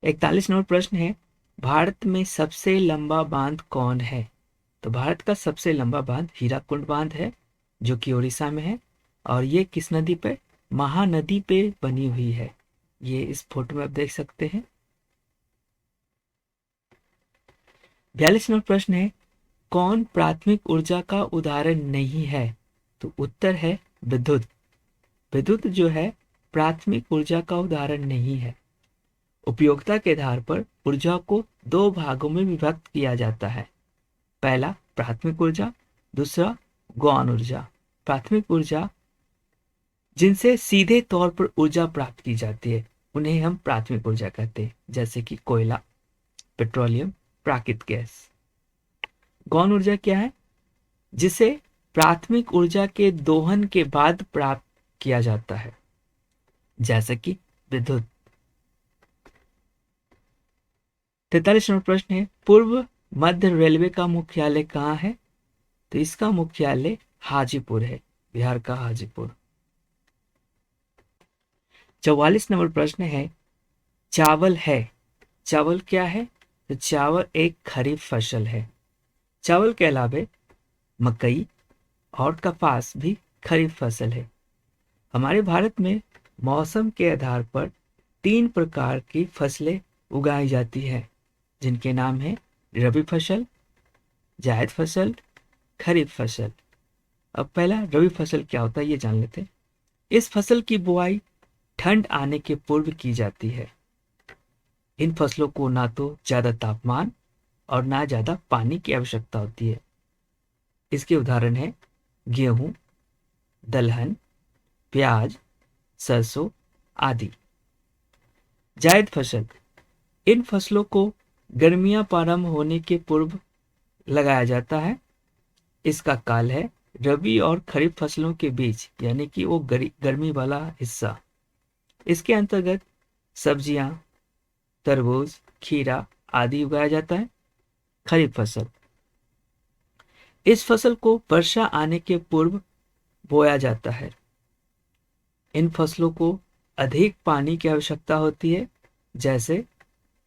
41 number प्रश्न है, भारत में सबसे लंबा बांध कौन है? तो भारत का सबसे लंबा बांध हीराकुंड बांध है, जो कि उड़ीसा में है। और ये किस नदी पे? महानदी पे बनी हुई है। ये इस फोटो में आप देख सकते हैं। 42 नंबर प्रश्न है, कौन प्राथमिक ऊर्जा का उदाहरण नहीं है? तो उत्तर है विद्युत। विद्युत जो है प्राथमिक ऊर्जा का उदाहरण नहीं है। उपयोगिता के आधार पर ऊर्जा को दो भागों में विभक्त किया जाता है। पहला प्राथमिक ऊर्जा, दूसरा गौण ऊर्जा। प्राथमिक ऊर्जा जिनसे सीधे तौर पर ऊर्जा प्राप्त की जाती है उन्हें हम प्राथमिक ऊर्जा कहते हैं, जैसे कि कोयला, पेट्रोलियम, प्राकृतिक गैस। गौण ऊर्जा क्या है? जिसे प्राथमिक ऊर्जा के दोहन के बाद प्राप्त किया जाता है, जैसे कि विद्युत। 43 नंबर प्रश्न है, पूर्व मध्य रेलवे का मुख्यालय कहाँ है? तो इसका मुख्यालय हाजीपुर है, बिहार का हाजीपुर। 44 नंबर प्रश्न है, चावल है। चावल क्या है? तो चावल एक खरीफ फसल है। चावल के अलावे मकई और कपास भी खरीफ फसल है। हमारे भारत में मौसम के आधार पर 3 प्रकार की फसलें उगाई जाती है, जिनके नाम है रबी फसल, जायद फसल, खरीफ फसल। अब पहला रबी फसल क्या होता है ये जान लेते हैं। इस फसल की बुआई ठंड आने के पूर्व की जाती है। इन फसलों को ना तो ज्यादा तापमान और ना ज्यादा पानी की आवश्यकता होती है। इसके उदाहरण है गेहूं, दलहन, प्याज, सरसों आदि। जायद फसल, इन फसलों को गर्मियां प्रारंभ होने के पूर्व लगाया जाता है। इसका काल है रबी और खरीफ फसलों के बीच, यानी कि वो गर्मी वाला हिस्सा। इसके अंतर्गत सब्जियां, तरबूज, खीरा आदि उगाया जाता है। खरीफ फसल, इस फसल को वर्षा आने के पूर्व बोया जाता है। इन फसलों को अधिक पानी की आवश्यकता होती है, जैसे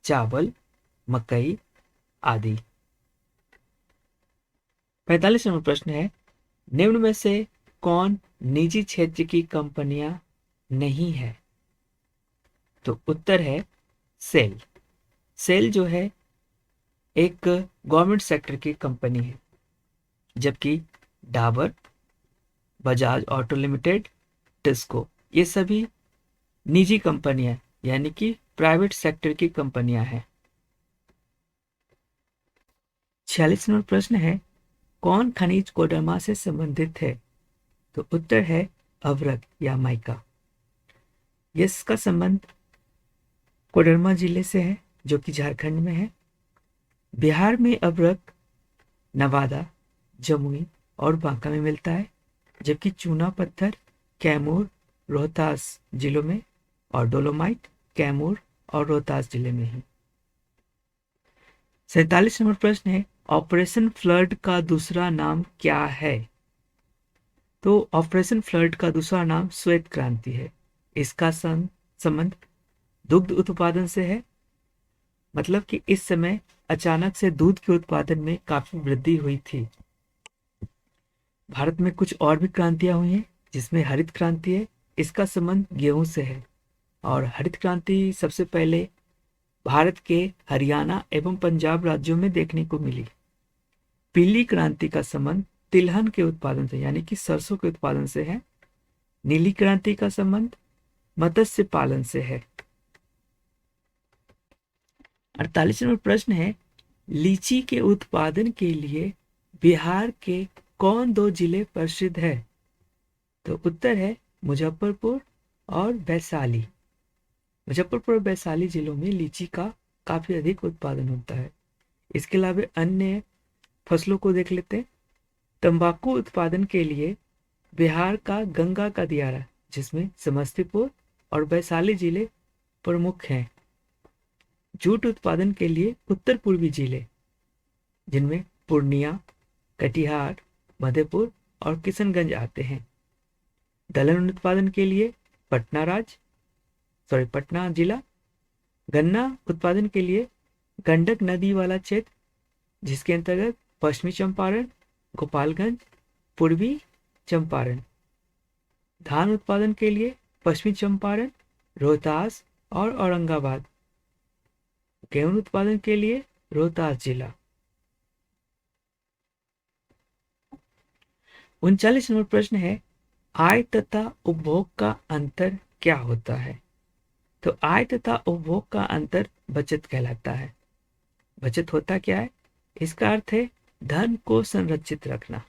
चावल, मकई आदि। 45 नंबर प्रश्न है, निम्न में से कौन निजी क्षेत्र की कंपनियां नहीं है? तो उत्तर है सेल। सेल जो है एक गवर्नमेंट सेक्टर की कंपनी है, जबकि डाबर, बजाज ऑटो लिमिटेड, टिस्को ये सभी निजी कंपनियां यानी कि प्राइवेट सेक्टर की कंपनियां हैं। 46 नंबर प्रश्न है, कौन खनिज कोडरमा से संबंधित है? तो उत्तर है अभ्रक या माइका। इसका संबंध कोडरमा जिले से है, जो कि झारखंड में है। बिहार में अभ्रक नवादा, जमुई और बांका में मिलता है, जबकि चूना पत्थर कैमूर, रोहतास जिलों में और डोलोमाइट कैमूर और रोहतास जिले में ही। 47 नंबर प्रश्न है, ऑपरेशन फ्लड का दूसरा नाम क्या है? तो ऑपरेशन फ्लड का दूसरा नाम श्वेत क्रांति है। इसका संबंध दुग्ध उत्पादन से है। मतलब कि इस समय अचानक से दूध के उत्पादन में काफी वृद्धि हुई थी। भारत में कुछ और भी क्रांतियां हुई हैं, जिसमें हरित क्रांति है। इसका संबंध गेहूं से है। और हरित क्रांति सबसे पहले भारत के हरियाणा एवं पंजाब राज्यों में देखने को मिली। पीली क्रांति का संबंध तिलहन के उत्पादन से यानी कि सरसों के उत्पादन से है। नीली क्रांति का संबंध मत्स्य पालन से है। 48 नंबर प्रश्न है, लीची के उत्पादन के लिए बिहार के कौन दो जिले प्रसिद्ध है? तो उत्तर है मुजफ्फरपुर और वैशाली। मुजफ्फरपुर और वैशाली जिलों में लीची का काफी अधिक उत्पादन होता है। इसके अलावा अन्य फसलों को देख लेते हैं। तंबाकू उत्पादन के लिए बिहार का गंगा का दियारा, जिसमें समस्तीपुर और वैशाली जिले प्रमुख हैं। जूट उत्पादन के लिए उत्तर पूर्वी जिले, जिनमें पूर्णिया, कटिहार, मधेपुर और किशनगंज आते हैं। दलहन उत्पादन के लिए पटना जिला, गन्ना उत्पादन के लिए गंडक नदी वाला क्षेत्र, जिसके अंतर्गत पश्चिमी चंपारण, गोपालगंज, पूर्वी चंपारण। धान उत्पादन के लिए पश्चिमी चंपारण, रोहतास और औरंगाबाद। गेहूं उत्पादन के लिए रोहतास जिला। 39 नंबर प्रश्न है, आय तथा उपभोग का अंतर क्या होता है? तो आय तथा उपभोग का अंतर बचत कहलाता है। बचत होता क्या है? इसका अर्थ है धन को संरक्षित रखना।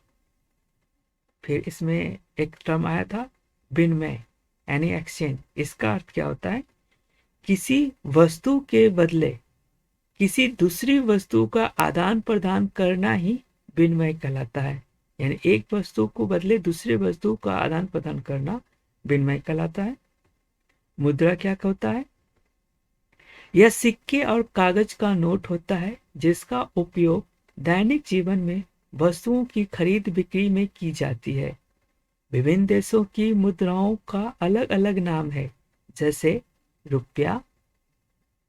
फिर इसमें एक टर्म आया था विनिमय यानी एक्सचेंज। इसका अर्थ क्या होता है? किसी वस्तु के बदले किसी दूसरी वस्तु का आदान प्रदान करना ही विनिमय कहलाता है। यानी एक वस्तु को बदले दूसरे वस्तु का आदान प्रदान करना विनिमय कहलाता है। मुद्रा क्या होता है? यह सिक्के और कागज का नोट होता है जिसका उपयोग दैनिक जीवन में वस्तुओं की खरीद बिक्री में की जाती है। विभिन्न देशों की मुद्राओं का अलग अलग नाम है, जैसे रुपया,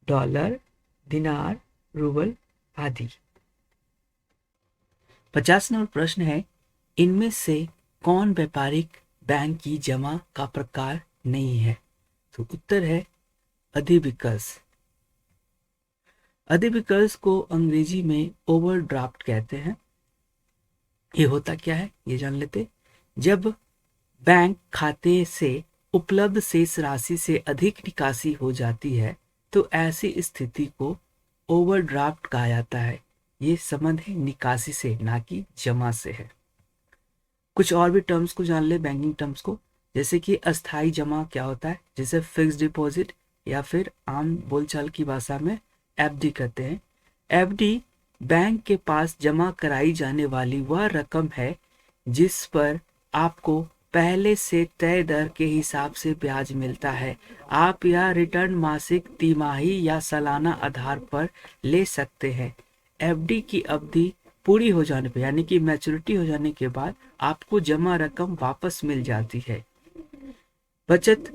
डॉलर, दिनार, रूबल आदि। 50 नंबर प्रश्न है, इनमें से कौन व्यापारिक बैंक की जमा का प्रकार नहीं है? तो उत्तर है अधिविकल्स। अधिविकल्स को अंग्रेजी में ओवरड्राफ्ट कहते हैं। ये होता क्या है ये जान लेते। जब बैंक खाते से उपलब्ध शेष राशि से अधिक निकासी हो जाती है तो ऐसी स्थिति को ओवरड्राफ्ट कहा जाता है। ये संबंध है निकासी से, ना कि जमा से है। कुछ और भी टर्म्स को जान ले, बैंकिंग टर्म्स को, जैसे कि अस्थाई जमा क्या होता है, जैसे फिक्स्ड डिपॉजिट या फिर आम बोलचाल की भाषा में एफडी कहते हैं। एफडी बैंक के पास जमा कराई जाने वाली वह रकम है जिस पर आपको पहले से तय दर के हिसाब से ब्याज मिलता है। आप यह रिटर्न मासिक, तिमाही या सालाना आधार पर ले सकते हैं। एफडी की अवधि पूरी हो जाने पर यानी कि मैच्योरिटी हो जाने के बाद आपको जमा रकम वापस मिल जाती है। बचत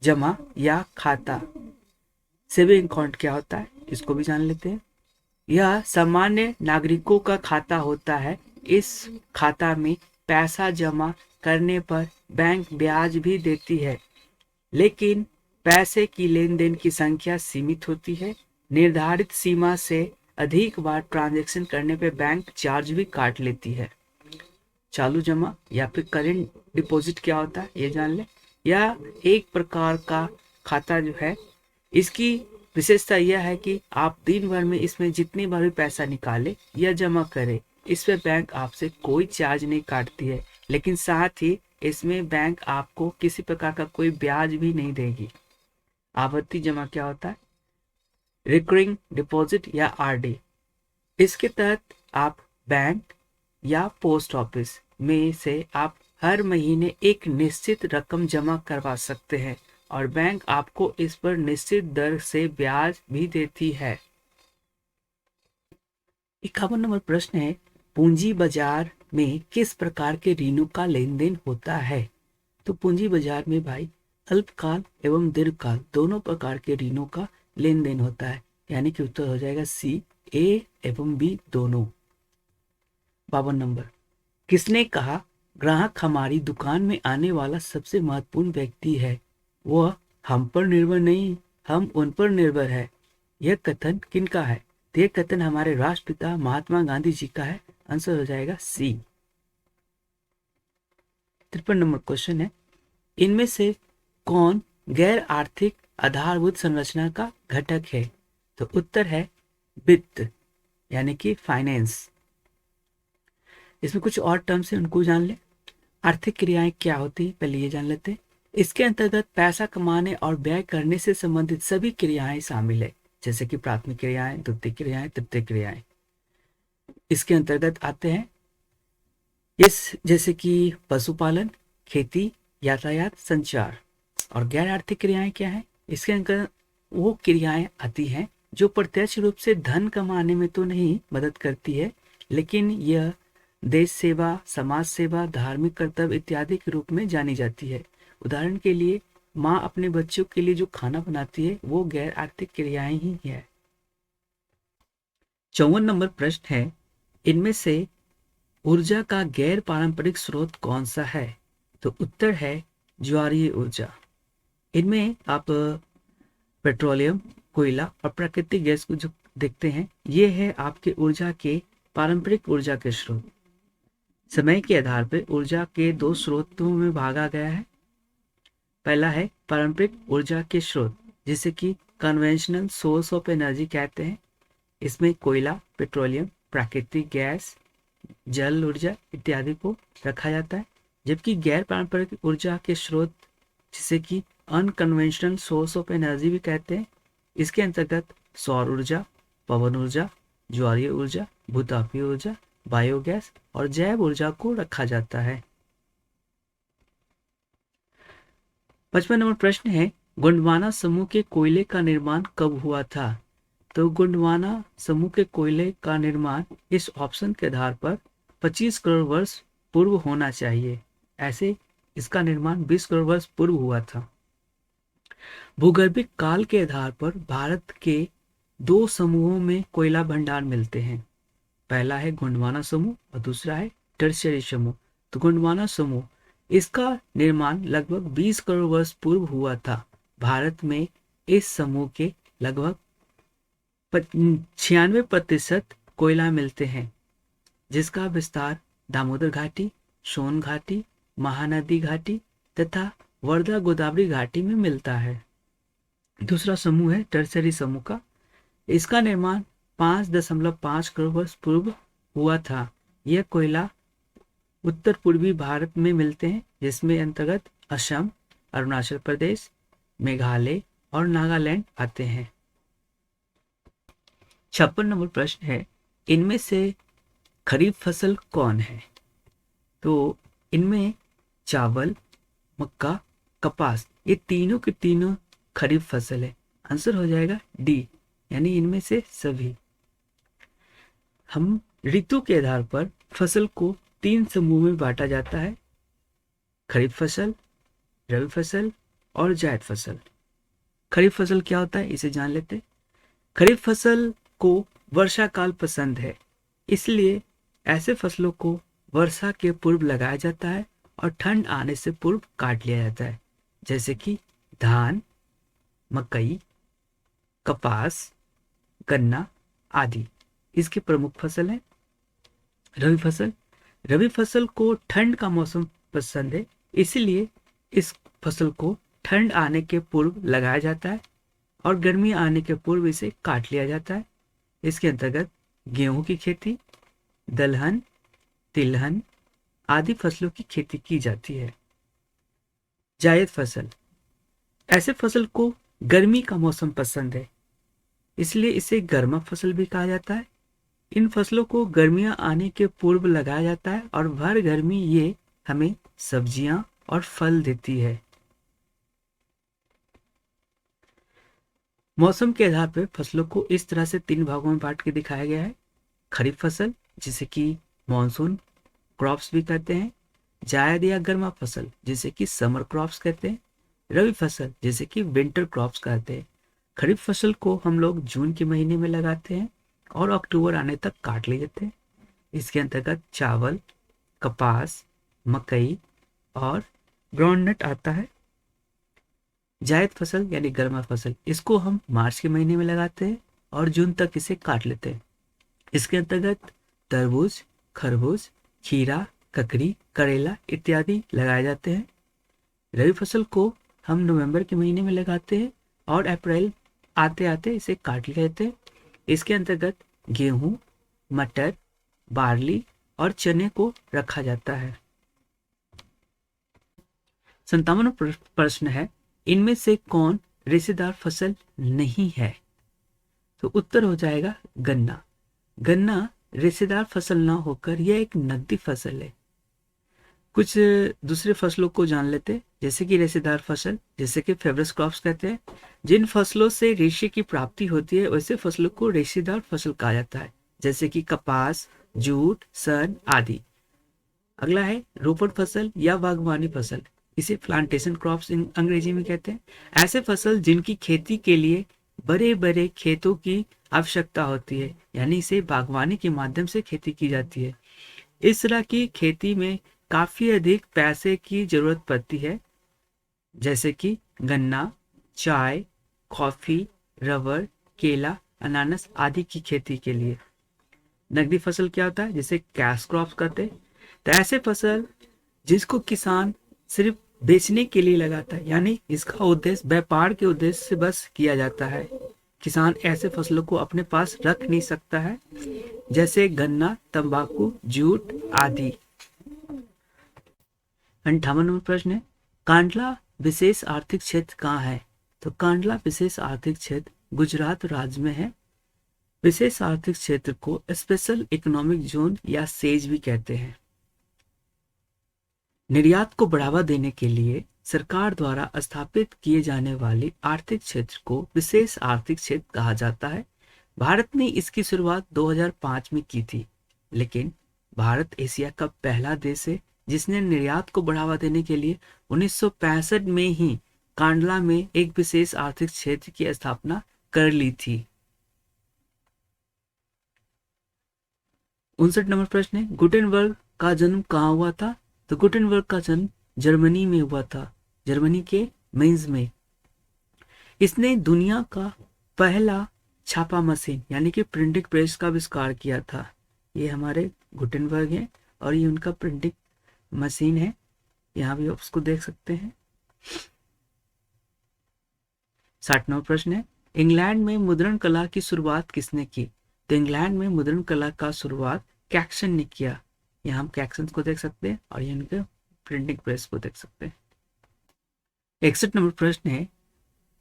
जमा या खाता सेविंग अकाउंट क्या होता है इसको भी जान लेते हैं। यह सामान्य नागरिकों का खाता होता है। इस खाता में पैसा जमा करने पर बैंक ब्याज भी देती है, लेकिन पैसे की लेन देन की संख्या सीमित होती है। निर्धारित सीमा से अधिक बार ट्रांजैक्शन करने पर बैंक चार्ज भी काट लेती है। चालू जमा या फिर करेंट डिपॉजिट क्या होता है ये जान ले। यह एक प्रकार का खाता जो है, इसकी विशेषता यह है कि आप दिन भर में इसमें जितनी बार भी पैसा निकाले या जमा करें, इस पे बैंक आपसे कोई चार्ज नहीं काटती है, लेकिन साथ ही इसमें बैंक आपको किसी प्रकार का कोई ब्याज भी नहीं देगी। आवर्ती जमा क्या होता है? रिकरिंग डिपॉजिट या आरडी। इसके तहत आप बैंक या पोस्ट ऑफिस में से आप हर महीने एक निश्चित रकम जमा करवा सकते हैं और बैंक आपको इस पर निश्चित दर से ब्याज भी देती है। 51 नंबर प्रश्न है, पूंजी बाजार में किस प्रकार के ऋणों का लेन देन होता है? तो पूंजी बाजार में भाई अल्पकाल एवं दीर्घकाल दोनों प्रकार के ऋणों का लेन देन होता है, यानी कि उत्तर हो जाएगा सी, ए एवं बी दोनों। 52 नंबर, किसने कहा ग्राहक हमारी दुकान में आने वाला सबसे महत्वपूर्ण व्यक्ति है, वह हम पर निर्भर नहीं हम उन पर निर्भर है? यह कथन किनका है? तो यह कथन हमारे राष्ट्रपिता महात्मा गांधी जी का है। आंसर हो जाएगा सी। 53 नंबर क्वेश्चन है, इनमें से कौन गैर आर्थिक आधारभूत संरचना का घटक है? तो उत्तर है वित्त यानी कि फाइनेंस। इसमें कुछ और टर्म्स है उनको जान ले। आर्थिक क्रियाएं क्या होती है पहले ये जान लेते हैं। इसके अंतर्गत पैसा कमाने और व्यय करने से संबंधित सभी क्रियाएं शामिल है, जैसे कि प्राथमिक क्रियाएं, द्वितीयक क्रियाएं, तृतीयक क्रियाएं। इसके अंतर्गत आते हैं जैसे कि पशुपालन, खेती, यातायात, संचार। और गैर आर्थिक क्रियाएं क्या है? इसके अंतर्गत वो क्रियाएं आती हैं जो प्रत्यक्ष रूप से धन कमाने में तो नहीं मदद करती है, लेकिन यह देश सेवा, समाज सेवा, धार्मिक कर्तव्य इत्यादि के रूप में जानी जाती है। उदाहरण के लिए माँ अपने बच्चों के लिए जो खाना बनाती है वो गैर आर्थिक क्रियाएं ही है। 54 नंबर प्रश्न है, इनमें से ऊर्जा का गैर पारंपरिक स्रोत कौन सा है? तो उत्तर है ज्वारीय ऊर्जा। इनमें आप पेट्रोलियम, कोयला और प्राकृतिक गैस को जो देखते हैं, ये है आपके ऊर्जा के पारंपरिक ऊर्जा के स्रोत। समय के आधार पर ऊर्जा के दो स्रोतों में भागा गया है। पहला है पारंपरिक ऊर्जा के स्रोत, जिसे कि कन्वेंशनल सोर्स ऑफ एनर्जी कहते हैं। इसमें कोयला, पेट्रोलियम, प्राकृतिक गैस, जल ऊर्जा इत्यादि को रखा जाता है। जबकि गैर पारंपरिक ऊर्जा के स्रोत, जिसे कि अनकन्वेंशनल सोर्स ऑफ एनर्जी भी कहते हैं, इसके अंतर्गत सौर ऊर्जा, पवन ऊर्जा, ज्वारीय ऊर्जा, भूतापीय ऊर्जा, बायोगैस और जैव ऊर्जा को रखा जाता है। 55 नंबर प्रश्न है, गोंडवाना समूह के कोयले का निर्माण कब हुआ था? तो गोंडवाना समूह के कोयले का निर्माण इस ऑप्शन के आधार पर 25 करोड़ वर्ष पूर्व होना चाहिए। ऐसे इसका निर्माण 20 करोड़ वर्ष पूर्व हुआ था। भूगर्भिक काल के आधार पर भारत के दो समूहों में कोयला भंडार मिलते हैं। पहला है गोंडवाना समूह और दूसरा है टर्शियरी समूह। तो गोंडवाना समूह, इसका निर्माण लगभग 20 करोड़ वर्ष पूर्व हुआ था। भारत में इस समूह के लगभग 96% कोयला मिलते हैं, जिसका विस्तार दामोदर घाटी, सोन घाटी, महानदी घाटी तथा वर्धा गोदावरी घाटी में मिलता है। दूसरा समूह है टर्शियरी समूह का। इसका निर्माण 5.5 करोड़ वर्ष पूर्व हुआ था। यह कोयला उत्तर पूर्वी भारत में मिलते हैं, जिसमें अंतर्गत असम, अरुणाचल प्रदेश, मेघालय और नागालैंड आते हैं। 56 नंबर प्रश्न है, इनमें से खरीफ फसल कौन है? तो इनमें चावल, मक्का, कपास, ये तीनों के तीनों खरीफ फसल है। आंसर हो जाएगा डी, यानी इनमें से सभी। हम ऋतु के आधार पर फसल को 3 समूह में बांटा जाता है: खरीफ फसल, रबी फसल और जायद फसल। खरीफ फसल क्या होता है, इसे जान लेते हैं। खरीफ फसल को वर्षा काल पसंद है, इसलिए ऐसे फसलों को वर्षा के पूर्व लगाया जाता है और ठंड आने से पूर्व काट लिया जाता है, जैसे कि धान, मकई, कपास, गन्ना आदि इसके प्रमुख फसल हैं। रबी फसल, रबी फसल को ठंड का मौसम पसंद है, इसलिए इस फसल को ठंड आने के पूर्व लगाया जाता है और गर्मी आने के पूर्व इसे काट लिया जाता है। इसके अंतर्गत गेहूं की खेती, दलहन, तिलहन आदि फसलों की खेती की जाती है। जायद फसल, ऐसे फसल को गर्मी का मौसम पसंद है, इसलिए इसे गर्मा फसल भी कहा जाता है। इन फसलों को गर्मियां आने के पूर्व लगाया जाता है और भर गर्मी ये हमें सब्जियां और फल देती है। मौसम के आधार पर फसलों को इस तरह से 3 भागों में बांट के दिखाया गया है: खरीफ फसल, जिसे कि मॉनसून क्रॉप्स भी कहते हैं; जायद या गर्मा फसल, जिसे कि समर क्रॉप्स कहते हैं; रबी फसल, जिसे कि विंटर क्रॉप्स कहते हैं। खरीफ फसल को हम लोग जून के महीने में लगाते हैं और अक्टूबर आने तक काट लेते हैं। इसके अंतर्गत चावल, कपास, मकई और ग्राउंडनट आता है। जायद फसल यानी गर्मा फसल, इसको हम मार्च के महीने में लगाते हैं और जून तक इसे काट लेते हैं। इसके अंतर्गत तरबूज, खरबूज, खीरा, ककड़ी, करेला इत्यादि लगाए जाते हैं। रबी फसल को हम नवंबर के महीने में लगाते हैं और अप्रैल आते आते इसे काट लेते हैं। इसके अंतर्गत गेहूं, मटर, बार्ली और चने को रखा जाता है। 57वां प्रश्न है, इनमें से कौन रेशेदार फसल नहीं है? तो उत्तर हो जाएगा गन्ना। गन्ना रेशेदार फसल ना होकर यह एक नकदी फसल है। कुछ दूसरे फसलों को जान लेते, जैसे कि रेशेदार फसल, जैसे कि फेवरस क्रॉप्स कहते हैं। जिन फसलों से रेशे की प्राप्ति होती है वैसे फसलों को रेशेदार फसल कहा जाता है, जैसे कि कपास, जूट, सन आदि। अगला है रोपण फसल या बागवानी फसल। इसे प्लांटेशन क्रॉप्स अंग्रेजी में कहते हैं। ऐसे फसल जिनकी खेती के लिए बड़े बड़े खेतों की आवश्यकता होती है, यानी इसे बागवानी के माध्यम से खेती की जाती है। इस तरह की खेती में काफी अधिक पैसे की जरूरत पड़ती है, जैसे कि गन्ना, चाय, कॉफी, रबर, केला, अनानास आदि की खेती के लिए। नकदी फसल क्या होता है, जिसे कैश क्रॉप्स कहते हैं। तो ऐसे फसल जिसको किसान सिर्फ बेचने के लिए लगाता है, यानी इसका उद्देश्य व्यापार के उद्देश्य से बस किया जाता है। किसान ऐसे फसलों को अपने पास रख नहीं सकता है, जैसे गन्ना, तंबाकू, जूट आदि। 58 नंबर प्रश्न है, कांडला विशेष आर्थिक क्षेत्र कहाँ है? तो कांडला विशेष आर्थिक क्षेत्र गुजरात राज्य में है। विशेष आर्थिक क्षेत्र को स्पेशल इकोनॉमिक जोन या सेज भी कहते हैं। निर्यात को बढ़ावा देने के लिए सरकार द्वारा स्थापित किए जाने वाले आर्थिक क्षेत्र को विशेष आर्थिक क्षेत्र कहा जाता है। भारत ने इसकी शुरुआत 2005 में की थी, लेकिन भारत एशिया का पहला देश है जिसने निर्यात को बढ़ावा देने के लिए 1965 में ही कांडला में एक विशेष आर्थिक क्षेत्र की स्थापना कर ली थी। 59 नंबर प्रश्न है, गुटेनबर्ग का जन्म कहाँ हुआ था? तो गुटेनबर्ग का जन्म जर्मनी में हुआ था, जर्मनी के मेंज में। इसने दुनिया का पहला छापा मशीन यानी कि प्रिंटिंग प्रेस का आविष्कार किया था। ये हमारे गुटेनबर्ग हैं और ये उनका प्रिंटिंग मशीन है, यहाँ भी आप उसको देख सकते हैं। 60 नंबर प्रश्न है, इंग्लैंड में मुद्रण कला की शुरुआत किसने की? तो इंग्लैंड में मुद्रण कला का शुरुआत कैक्सन ने किया। यहाँ हम कैक्सन को देख सकते हैं और ये इनके प्रिंटिंग प्रेस को देख सकते हैं। 61 नंबर प्रश्न है,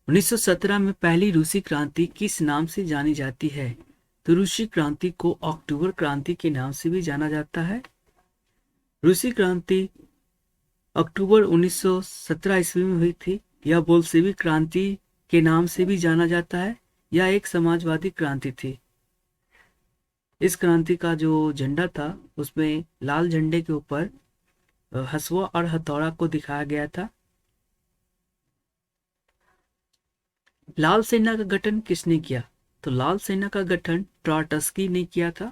1917 में पहली रूसी क्रांति किस नाम से जानी जाती है? तो रूसी क्रांति को अक्टूबर क्रांति के नाम से भी जाना जाता है। रूसी क्रांति अक्टूबर 1917 ईस्वी में हुई थी। यह बोल्शेविक क्रांति के नाम से भी जाना जाता है। यह एक समाजवादी क्रांति थी। इस क्रांति का जो झंडा था उसमें लाल झंडे के ऊपर हसुआ और हथौड़ा को दिखाया गया था। लाल सेना का गठन किसने किया? तो लाल सेना का गठन ट्रॉट्स्की ने किया था।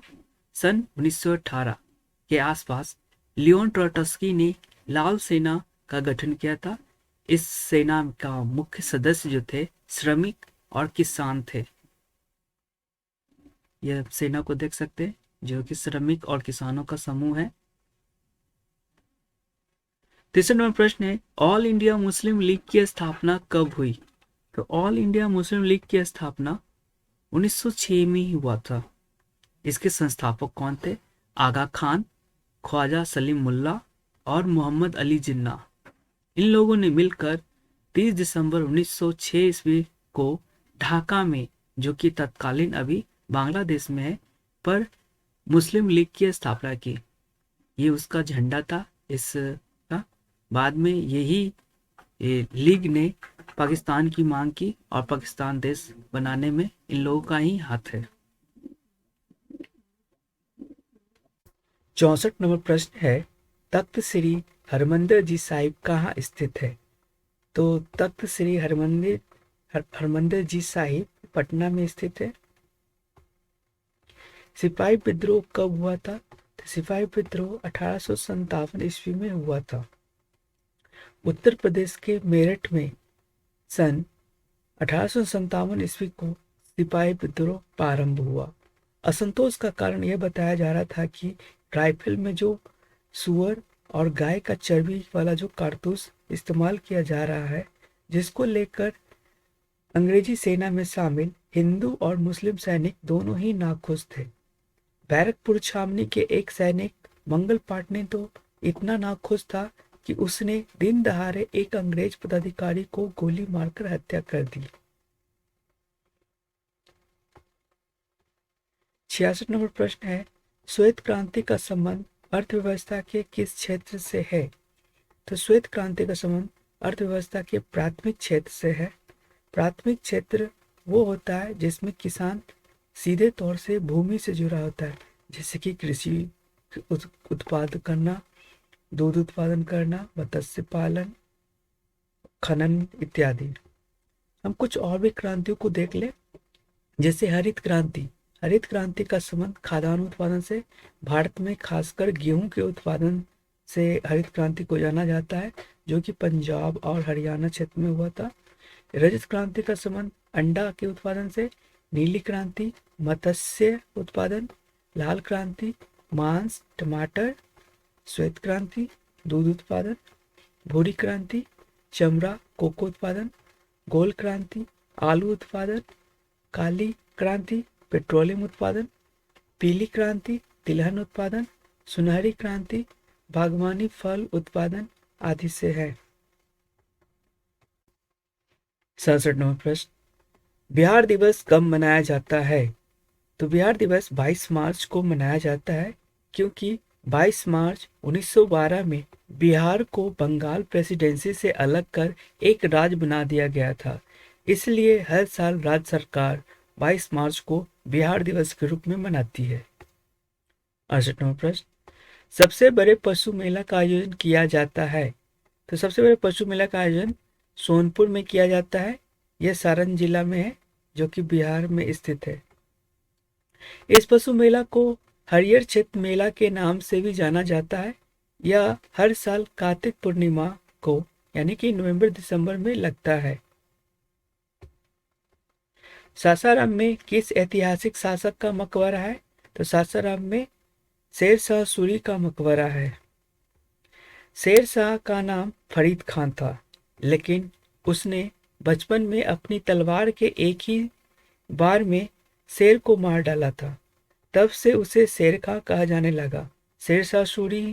सन 1918 के आसपास लियोन ट्रॉट्स्की ने लाल सेना का गठन किया था। इस सेना का मुख्य सदस्य जो थे श्रमिक और किसान थे। यह सेना को देख सकते हैं जो कि श्रमिक और किसानों का समूह है। 3 नंबर प्रश्न है, ऑल इंडिया मुस्लिम लीग की स्थापना कब हुई? तो ऑल इंडिया मुस्लिम लीग की स्थापना 1906 में ही हुआ था। इसके संस्थापक कौन थे? आगा खान, ख्वाजा सलीम मुल्ला और मोहम्मद अली जिन्ना। इन लोगों ने मिलकर 30 दिसंबर 1906 ईस्वी को ढाका में, जो कि तत्कालीन अभी बांग्लादेश में है, पर मुस्लिम लीग की स्थापना की। ये उसका झंडा था इसका। बाद में यही लीग ने पाकिस्तान की मांग की और पाकिस्तान देश बनाने में इन लोगों का ही हाथ है। 64 नंबर प्रश्न है, तख्त श्री हरमंदिर जी साहिब कहाँ स्थित है? तो तख्त श्री हरमंदिर जी साहिब पटना में स्थित है। सिपाही विद्रोह कब हुआ था? तो सिपाही विद्रोह 1857 ईस्वी में हुआ था। उत्तर प्रदेश के मेरठ में सन 1857 ईस्वी को सिपाही विद्रोह प्रारंभ हुआ। असंतोष का कारण यह बताया जा रहा था कि राइफल में जो सुअर और गाय का चर्बी वाला जो कारतूस इस्तेमाल किया जा रहा है, जिसको लेकर अंग्रेजी सेना में शामिल हिंदू और मुस्लिम सैनिक दोनों ही नाखुश थे। बैरकपुर छावनी के एक सैनिक मंगल पाटने तो इतना नाखुश था कि उसने दिन दहाड़े एक अंग्रेज पदाधिकारी को गोली मारकर हत्या कर दी। 66 नंबर प्रश्न है, श्वेत क्रांति का संबंध अर्थव्यवस्था के किस क्षेत्र से है? तो श्वेत क्रांति का संबंध अर्थव्यवस्था के प्राथमिक क्षेत्र से है। प्राथमिक क्षेत्र वो होता है जिसमें किसान सीधे तौर से भूमि से जुड़ा होता है, जैसे कि कृषि उत्पादन करना, दूध उत्पादन करना, मत्स्य पालन खनन इत्यादि। हम कुछ और भी क्रांतियों को देख ले, जैसे हरित क्रांति। हरित क्रांति का संबंध खाद्यान्न उत्पादन से, भारत में खासकर गेहूं के उत्पादन से हरित क्रांति को जाना जाता है, जो कि पंजाब और हरियाणा क्षेत्र में हुआ था। रजत क्रांति का संबंध अंडा के उत्पादन से, नीली क्रांति मत्स्य उत्पादन, लाल क्रांति मांस टमाटर, श्वेत क्रांति दूध उत्पादन, भूरी क्रांति चमड़ा कोको उत्पादन, गोल क्रांति आलू उत्पादन, काली क्रांति पेट्रोलियम उत्पादन, पीली क्रांति तिलहन उत्पादन, सुनहरी क्रांति बागवानी फल उत्पादन आदि से है। 67वां प्रश्न, बिहार दिवस कब मनाया जाता है? तो बिहार दिवस 22 मार्च को मनाया जाता है, क्योंकि 22 मार्च 1912 में बिहार को बंगाल प्रेसिडेंसी से अलग कर एक राज्य बना दिया गया था। इसलिए हर साल राज्य सरकार 22 मार्च को बिहार दिवस के रूप में मनाती है। 68वां प्रश्न, सबसे बड़े पशु मेला का आयोजन किया जाता है? तो सबसे बड़े पशु मेला का आयोजन सोनपुर में किया जाता है। यह सारण जिला में है, जो कि बिहार में स्थित है। इस पशु मेला को हरियर क्षेत्र मेला के नाम से भी जाना जाता है। यह हर साल कार्तिक पूर्णिमा को यानी कि नवंबर दिसंबर में लगता है। सासाराम में किस ऐतिहासिक शासक का मकबरा है? तो सासाराम में शेर शाह सूरी का मकबरा है। शेर शाह का नाम फरीद खान था, लेकिन उसने बचपन में अपनी तलवार के एक ही बार में शेर को मार डाला था। तब से उसे शेर खां कहा जाने लगा। शेर शाह सूरी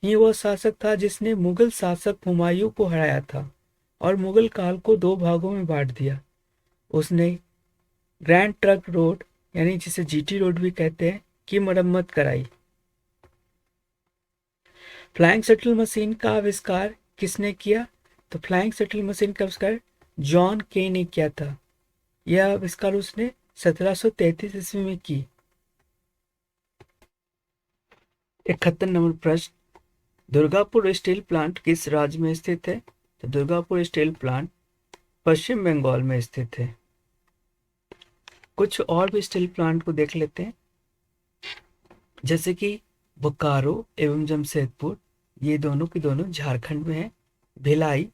ही वह शासक था जिसने मुगल शासक हुमायूं को हराया था और मुगल काल को 2 भागों में बांट दिया। उसने ग्रैंड ट्रंक रोड यानी जिसे जीटी रोड भी कहते हैं की मरम्मत कराई। फ्लाइंग शटल मशीन का आविष्कार किसने किया? तो फ्लाइंग शटल मशीन का आविष्कार जॉन के ने किया था। यह आविष्कार उसने 1733 ईस्वी में की। 71 नंबर प्रश्न, दुर्गापुर स्टील प्लांट किस राज्य में स्थित है? तो दुर्गापुर स्टील प्लांट पश्चिम बंगाल में स्थित है। कुछ और भी स्टील प्लांट को देख लेते हैं, जैसे कि बोकारो एवं जमशेदपुर, ये दोनों की दोनों झारखंड में है। भिलाई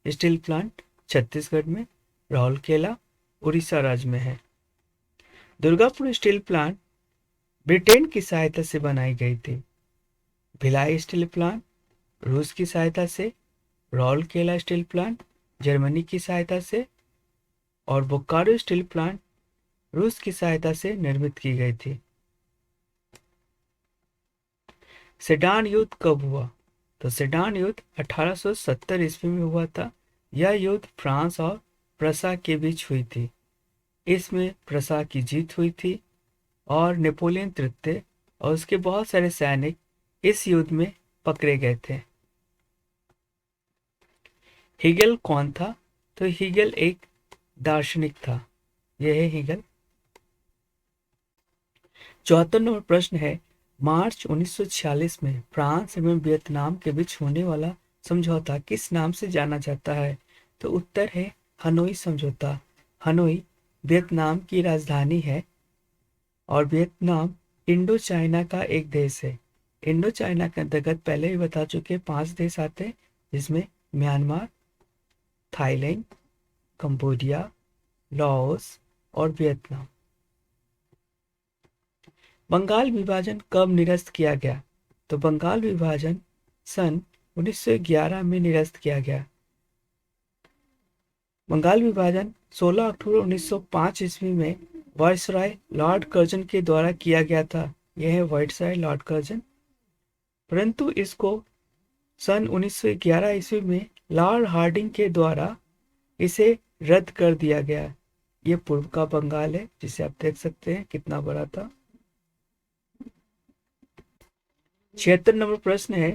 स्टील प्लांट छत्तीसगढ़ में, राउरकेला उड़ीसा राज्य में है। दुर्गापुर स्टील प्लांट ब्रिटेन की सहायता से बनाई गई थी। भिलाई स्टील प्लांट रूस की सहायता से, राउरकेला स्टील प्लांट जर्मनी की सहायता से और बोकारो स्टील प्लांट रूस की सहायता से निर्मित की गई थी। सेडान युद्ध कब हुआ? तो सेडान युद्ध 1870 ईस्वी में हुआ था। यह युद्ध फ्रांस और प्रसा के बीच हुई थी। इसमें प्रसा की जीत हुई थी और नेपोलियन तृतीय और उसके बहुत सारे सैनिक इस युद्ध में पकड़े गए थे। हीगल कौन था? तो हीगल एक दार्शनिक था। यह है हीगल। 74 नंबर प्रश्न है, मार्च 1946 में फ्रांस एवं वियतनाम के बीच होने वाला समझौता किस नाम से जाना जाता है? तो उत्तर है हनोई समझौता। हनोई वियतनाम की राजधानी है और वियतनाम इंडो चाइना का एक देश है। इंडो चाइना के अंतर्गत पहले भी बता चुके 5 देश आते हैं, जिसमें म्यांमार, थाईलैंड, कंबोडिया, लाओस और वियतनाम। बंगाल विभाजन कब निरस्त किया गया? तो बंगाल विभाजन सन 1911 में निरस्त किया गया। बंगाल विभाजन 16 अक्टूबर 1905 ईस्वी में वायसराय लॉर्ड कर्जन के द्वारा किया गया था। यह है वायसराय लॉर्ड कर्जन। परंतु इसको सन 1911 ईस्वी में लॉर्ड हार्डिंग के द्वारा इसे रद्द कर दिया गया। यह पूर्व का बंगाल है, जिसे आप देख सकते हैं कितना बड़ा था। 76 नंबर प्रश्न है,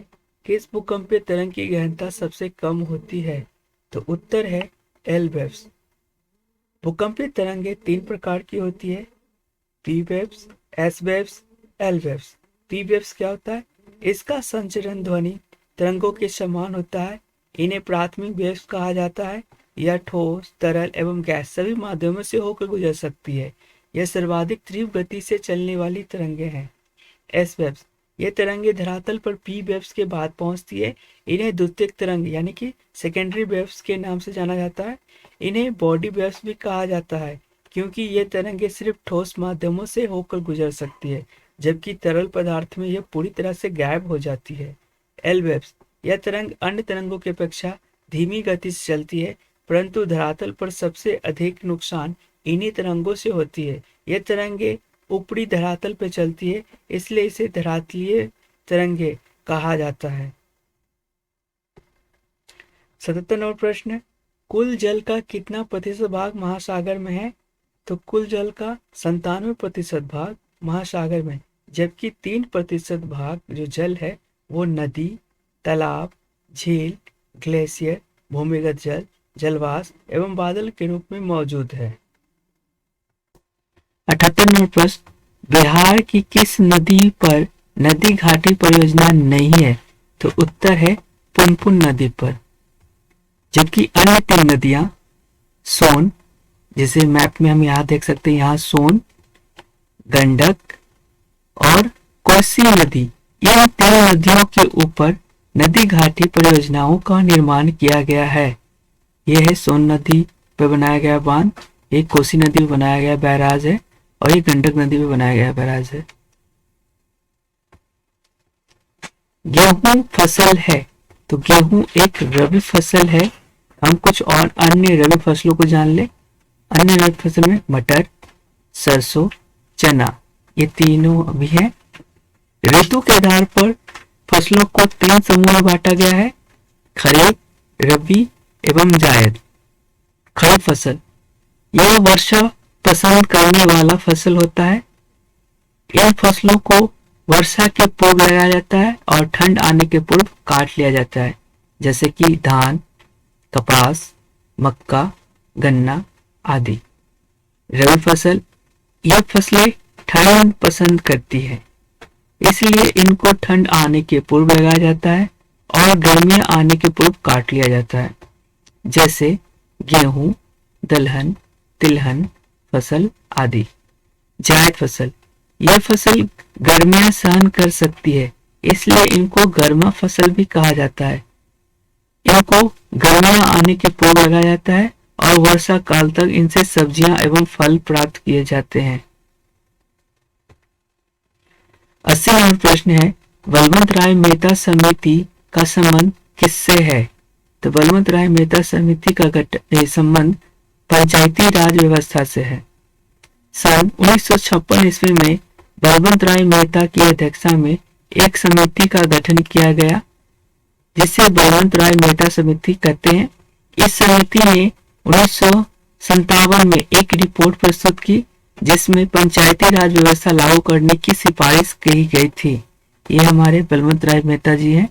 किस भूकंपीय तरंग की गहनता सबसे कम होती है? तो उत्तर है एल वेव्स। भूकंपीय तरंगे 3 प्रकार की होती है, P waves, S waves, L waves. P waves क्या होता है? इसका संचरण ध्वनि तरंगों के समान होता है, इन्हें प्राथमिक वेव्स कहा जाता है। यह ठोस, तरल एवं गैस सभी माध्यमों से होकर गुजर सकती है। यह सर्वाधिक तीव्र गति से चलने वाली तरंगे हैं। एस वेव्स, ये तरंगे धरातल पर पी वेव्स के बाद पहुंचती है। इन्हें द्वितीयक तरंग यानी कि सेकेंडरी वेव्स के नाम से जाना जाता है। इन्हें बॉडी वेव्स भी कहा जाता है क्योंकि ये तरंगे सिर्फ ठोस माध्यमों से होकर गुजर सकती है, जबकि तरल पदार्थ में यह पूरी तरह से गायब हो जाती है। एल वेव्स, यह तरंग अन्य तरंगों की अपेक्षा धीमी गति से चलती है, परंतु धरातल पर सबसे अधिक नुकसान इन्हीं तरंगों से होती है। यह तरंगे ऊपरी धरातल पर चलती है, इसलिए इसे धरातलीय तरंगे कहा जाता है। 77 नंबर प्रश्न, कुल जल का कितना प्रतिशत भाग महासागर में है? तो कुल जल का 97% भाग महासागर में, जबकि 3% भाग जो जल है वो नदी, तालाब, झील, ग्लेशियर, भूमिगत जल, जलवाष्प एवं बादल के रूप में मौजूद है। 78 नंबर प्रश्न, बिहार की किस नदी पर नदी घाटी परियोजना नहीं है? तो उत्तर है पुनपुन नदी पर। जबकि अन्य 3 नदियां सोन, जिसे मैप में हम यहाँ देख सकते हैं, यहाँ सोन, गंडक और कोसी नदी, इन 3 नदियों के ऊपर नदी घाटी परियोजनाओं का निर्माण किया गया है। यह है सोन नदी पर बनाया गया बांध, ये कोसी नदी पर बनाया गया बैराज है और ये गंडक नदी पर बनाया गया बैराज है। गेहूं फसल है, तो गेहूं एक रबी फसल है। हम कुछ और अन्य रबी फसलों को जान ले। अन्य रबी फसल में मटर, सरसों, चना, ये तीनों भी है। ऋतु के आधार पर फसलों को 3 समूह में बांटा गया है, खरीफ, रबी एवं जायद। खरीफ फसल, यह वर्षा पसंद करने वाला फसल होता है। इन फसलों को वर्षा के पूर्व लगाया जाता है और ठंड आने के पूर्व काट लिया जाता है, जैसे कि धान, कपास, मक्का, गन्ना आदि। रबी फसल, यह फसलें ठंड पसंद करती है, इसलिए इनको ठंड आने के पूर्व लगाया जाता है और गर्मियां आने के पूर्व काट लिया जाता है, जैसे गेहूं, दलहन, तिलहन फसल आदि। जायद फसल, यह फसल गर्मियां सहन कर सकती है, इसलिए इनको गर्मा फसल भी कहा जाता है। इनको गर्मियां आने के पूर्व लगाया जाता है और वर्षा काल तक इनसे सब्जियां एवं फल प्राप्त किए जाते हैं। 80 नंबर प्रश्न है, बलवंत राय मेहता समिति का संबंध किससे है? तो बलवंत राय मेहता समिति का संबंध पंचायती राज व्यवस्था से है। सन 1956 ईस्वी में बलवंत राय मेहता की अध्यक्षता में एक समिति का गठन किया गया, जिसे बलवंत राय मेहता समिति कहते हैं। इस समिति ने 1957 में एक रिपोर्ट प्रस्तुत की, जिसमें पंचायती राज व्यवस्था लागू करने की सिफारिश की गई थी। ये हमारे बलवंत राय मेहता जी हैं।